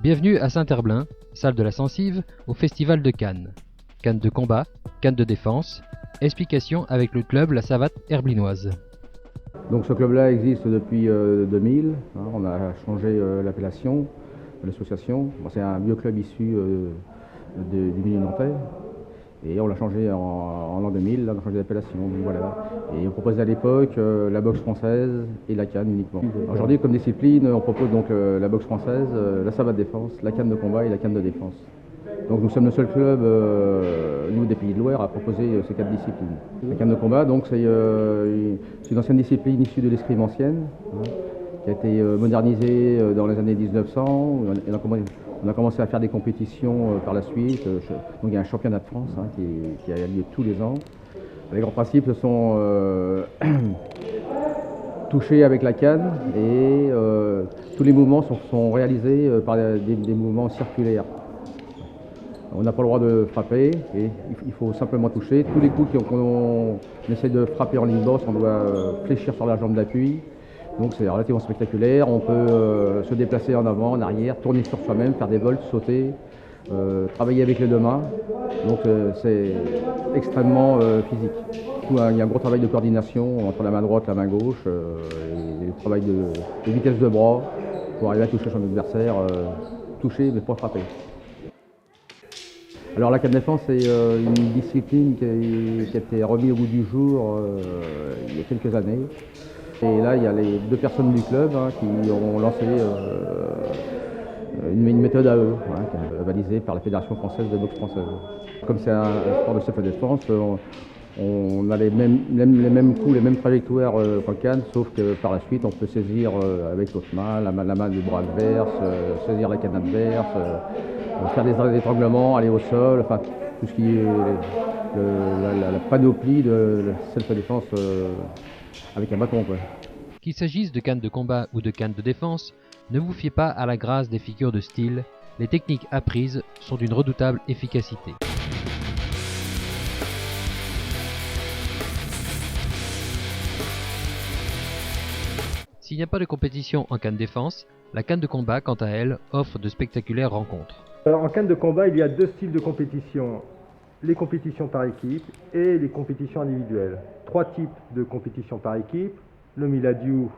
Bienvenue à Saint-Herblain, salle de la Censive, au Festival de Cannes. Cannes de combat, Cannes de défense, explication avec le club La Savate Herblinoise. Donc ce club-là existe depuis 2000, on a changé l'appellation de l'association. Bon, c'est un vieux club issu du milieu nantais et on l'a changé en l'an 2000, là, on a changé d'appellation. Voilà. Et on proposait à l'époque la boxe française et la canne uniquement. Aujourd'hui, comme discipline, on propose donc la boxe française, la savate défense, la canne de combat et la canne de défense. Donc nous sommes le seul club au niveau des Pays de Loire à proposer ces quatre disciplines. La canne de combat, donc c'est une ancienne discipline issue de l'escrime ancienne, qui a été modernisée dans les années 1900. On a commencé à faire des compétitions par la suite. Donc il y a un championnat de France qui a lieu tous les ans. Les grands principes sont toucher avec la canne et tous les mouvements sont réalisés par des mouvements circulaires. On n'a pas le droit de frapper et il faut simplement toucher. Tous les coups qu'on essaie de frapper en ligne basse, on doit fléchir sur la jambe d'appui. Donc c'est relativement spectaculaire. On peut se déplacer en avant, en arrière, tourner sur soi-même, faire des volts, sauter, travailler avec les deux mains. Donc c'est extrêmement physique. Il y a un gros travail de coordination entre la main droite et la main gauche, et le travail de vitesse de bras pour arriver à toucher son adversaire, toucher mais pas frapper. Alors la canne de défense, c'est une discipline qui a été remise au goût du jour il y a quelques années. Et là, il y a les deux personnes du club qui ont lancé une méthode à eux, qui est validée par la Fédération française de boxe française. Comme c'est un sport de self-défense, on a les mêmes coups, les mêmes trajectoires qu'en canne, sauf que par la suite, on peut saisir avec l'autre main, la main du bras adverse, saisir la canne adverse, faire des étranglements, aller au sol, enfin tout ce qui est la panoplie de self-défense avec un bâton, quoi. Qu'il s'agisse de cannes de combat ou de cannes de défense, ne vous fiez pas à la grâce des figures de style, les techniques apprises sont d'une redoutable efficacité. S'il n'y a pas de compétition en canne défense, la canne de combat, quant à elle, offre de spectaculaires rencontres. En canne de combat, il y a deux styles de compétition, les compétitions par équipe et les compétitions individuelles. Trois types de compétitions par équipe, le Miladiou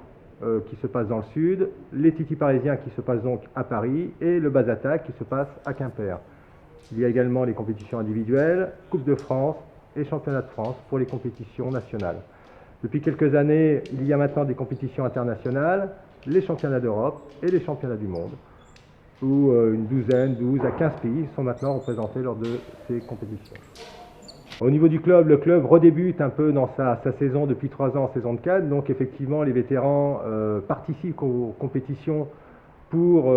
qui se passe dans le sud, les Titis parisiens qui se passent donc à Paris et le Bazata qui se passe à Quimper. Il y a également les compétitions individuelles, Coupe de France et Championnat de France pour les compétitions nationales. Depuis quelques années, il y a maintenant des compétitions internationales, les championnats d'Europe et les championnats du monde, où une douzaine, 12 à 15 pays sont maintenant représentés lors de ces compétitions. Au niveau du club, le club redébute un peu dans sa saison depuis 3 ans, saison de Cannes, donc effectivement les vétérans participent aux compétitions pour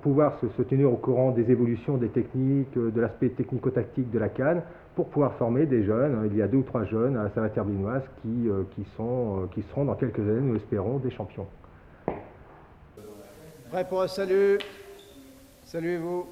pouvoir se tenir au courant des évolutions des techniques, de l'aspect technico-tactique de la Cannes, pour pouvoir former des jeunes. Il y a 2 ou 3 jeunes à la Savate Herblinoise qui seront dans quelques années, nous l'espérons, des champions. Prêt pour un salut. Saluez-vous.